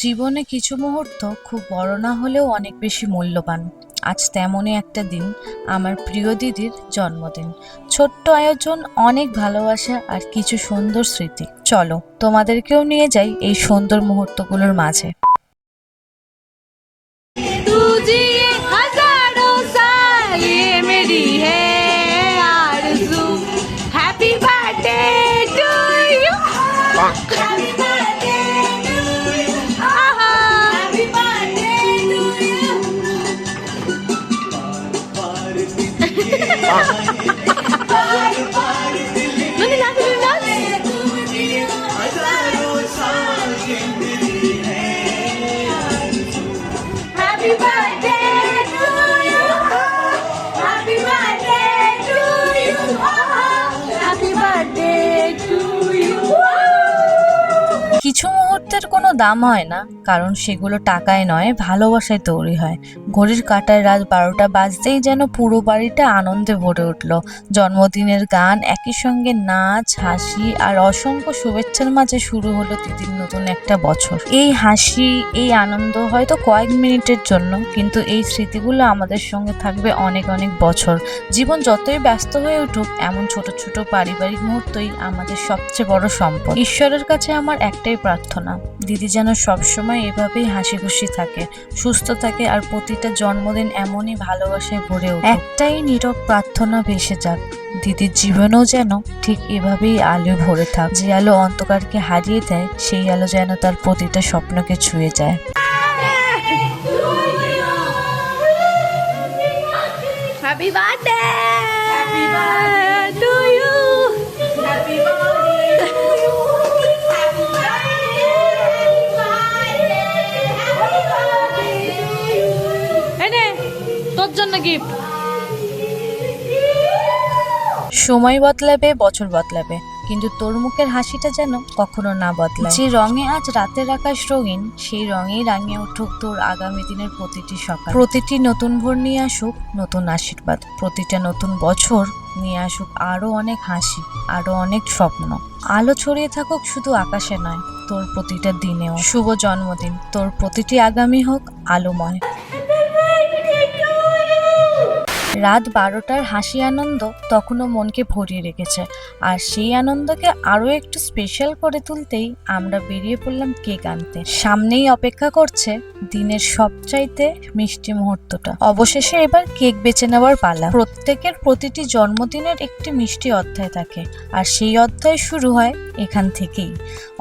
জীবনে কিছু মুহূর্ত খুব বড় না হলেও অনেক বেশি মূল্যবান। আজ তেমনই একটা দিন, আমার প্রিয় দিদির জন্মদিন। ছোট্ট আয়োজন, অনেক ভালোবাসা আর কিছু সুন্দর স্মৃতি। চলো তোমাদেরকেও নিয়ে যাই এই সুন্দর মুহূর্তগুলোর মাঝে। तू जिए हजारों साल ये मेरी है आरज़ू। Happy birthday to you, happy birthday to you, happy birthday to you. नन्ही नाच रही नाच। Happy birthday to you. Happy birthday to you. Happy birthday to you. কিছু মুহূর্তের কোনো দাম হয় না, কারণ সেগুলো টাকায় নয়, ভালোবাসায় তৈরি হয়। ঘড়ির কাঁটায় রাত 12টা বাজতেই যেন পুরো বাড়িটা আনন্দে ভরে উঠল। জন্মদিনের গান, একই সঙ্গে নাচ, হাসি আর অসংখ্য শুভেচ্ছার মাঝে শুরু হলো দিদির নতুন একটা বছর। এই হাসি, এই আনন্দ হয়তো কয়েক মিনিটের জন্য, কিন্তু এই স্মৃতিগুলো আমাদের সঙ্গে থাকবে অনেক অনেক বছর। জীবন যতই ব্যস্ত হয়ে উঠুক, এমন ছোট ছোট পারিবারিক মুহূর্তই আমাদের সবচেয়ে বড় সম্পদ। ঈশ্বরের কাছে আমার একটাই প্রার্থনা, দিদি যেন সবসময় এভাবেই হাসি খুশি থাকে, সুস্থ থাকে আর প্রতিটা জন্মদিন এমনই ভালোবাসায় ভরে ওঠে। একটাই নীরব প্রার্থনা ভেসে যাক, দিদির জীবনেও যেন ঠিক এভাবেই আলো ভরে থাক। যে আলো অন্ধকারকে হারিয়ে দেয়, সেই আলো যেন তার প্রতিটা স্বপ্নকে ছুঁয়ে যায়। Happy birthday. Happy birthday to you. Happy birthday to you. Happy birthday to you. এনে তোর জন্য গিফট। সময় বদলাবে, বছর বদলাবে, কিন্তু তোর মুখের হাসিটা যেন কখনো না বদলায়। যে রঙে আজ রাতের আকাশ রঙিন, সেই রঙেই রাঙিয়ে উঠুক তোর আগামী দিনের প্রতিটি সকাল। প্রতিটি নতুন ভোর নিয়ে আসুক নতুন আশীর্বাদ, প্রতিটা নতুন বছর নিয়ে আসুক আরো অনেক হাসি, আরো অনেক স্বপ্ন। আলো ছড়িয়ে থাকুক শুধু আকাশে নয়, তোর প্রতিটা দিনেও। শুভ জন্মদিন, তোর প্রতিটি আগামী হোক আলোময়। রাত 12টার হাসি আনন্দ তখনও মনকে ভরিয়ে রেখেছে, আর সেই আনন্দকে আরো একটু স্পেশাল করে তুলতেই আমরা বেরিয়ে পড়লাম কেক আনতে। সামনেই অপেক্ষা করছে দিনের সবচাইতে মিষ্টি মুহূর্তটা। অবশেষে এবার কেক বেছে নেওয়ার পালা। প্রত্যেকের প্রতিটি জন্মদিনের একটি মিষ্টি অধ্যায় থাকে, আর সেই অধ্যায় শুরু হয় এখান থেকেই।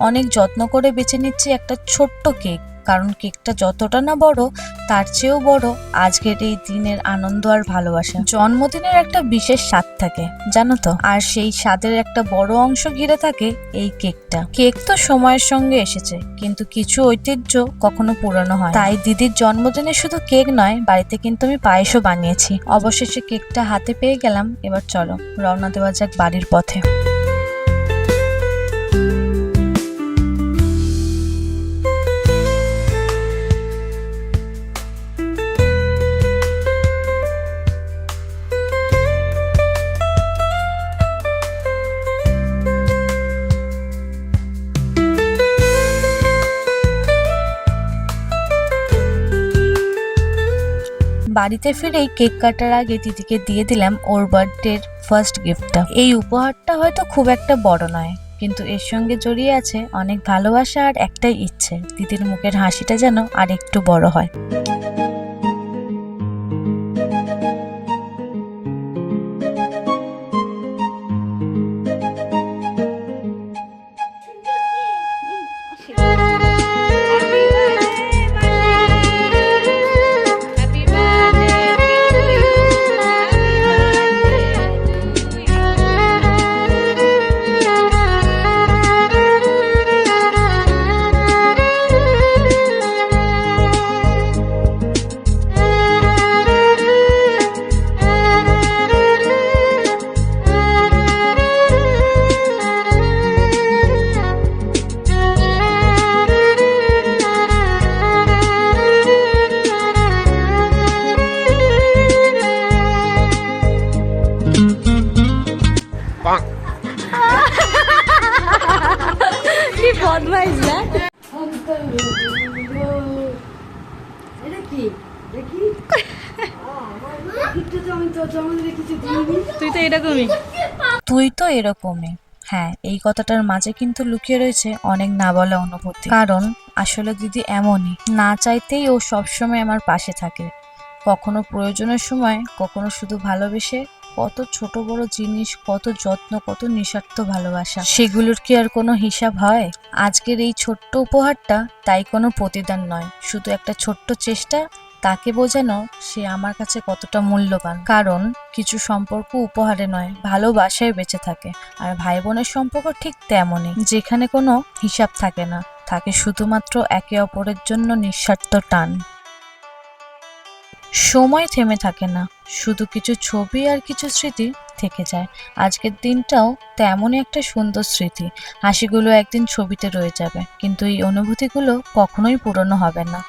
অনেক যত্ন করে বেছে নিচ্ছি একটা ছোট্ট কেক, কারণ কেকটা যতটা না বড়, তার চেয়েও বড় আজকের এই দিনের আনন্দ আর ভালোবাসা। জন্মদিনের একটা বিশেষ স্বাদ থাকে জানো তো, আর সেই স্বাদের একটা বড় অংশ ঘিরে থাকে এই কেকটা। কেক তো সময়ের সঙ্গে এসেছে, কিন্তু কিছু ঐতিহ্য কখনো পুরানো হয়। তাই দিদির জন্মদিনে শুধু কেক নয়, বাড়িতে কিন্তু আমি পায়েসও বানিয়েছি। অবশেষে কেকটা হাতে পেয়ে গেলাম, এবার চলো রওনা দেওয়া যাক বাড়ির পথে। বাড়িতে ফিরেই কেক কাটার আগে দিদিকে দিয়ে দিলাম ওর বার্থডের ফার্স্ট গিফটটা। এই উপহারটা হয়তো খুব একটা বড় নয়, কিন্তু এর সঙ্গে জড়িয়ে আছে অনেক ভালোবাসা আর একটাই ইচ্ছে, দিদির মুখের হাসিটা যেন আর একটু বড় হয়। কি দেখি গিফটটা তো আমি তোর জন্মদিনে রেখেছি দিইনি। তুই তো এরকমই। তুই তো এরকমই। হ্যাঁ, এই কথাটার মাঝে কিন্তু লুকিয়ে রয়েছে অনেক না বলা অনুভূতি। কারণ আসলে দিদি এমনই, না চাইতেই ও সবসময় আমার পাশে থাকে। কখনো প্রয়োজনের সময়, কখনো শুধু ভালোবেসে। কত ছোট বড় জিনিস, কত যত্ন, কত নিঃস্বার্থ ভালোবাসা, সেগুলোর কি আর কোনো হিসাব হয়? আজকের এই ছোট্ট উপহারটা তাই কোনো প্রতিদান নয়, শুধু একটা ছোট্ট চেষ্টা তাকে বোঝানো সে আমার কাছে কতটা মূল্যবান। কারণ কিছু সম্পর্ক উপহারে নয়, ভালোবাসায় বেঁচে থাকে। আর ভাই বোনের সম্পর্ক ঠিক তেমনই, যেখানে কোনো হিসাব থাকে না, থাকে শুধুমাত্র একে অপরের জন্য নিঃস্বার্থ টান। সময় থেমে থাকে না, শুধু কিছু ছবি আর কিছু স্মৃতি থেকে যায়। আজকের দিনটাও তেমনই একটা সুন্দর স্মৃতি। হাসিগুলো একদিন ছবিতে রয়ে যাবে, কিন্তু এই অনুভূতিগুলো কখনোই পুরনো হবে না।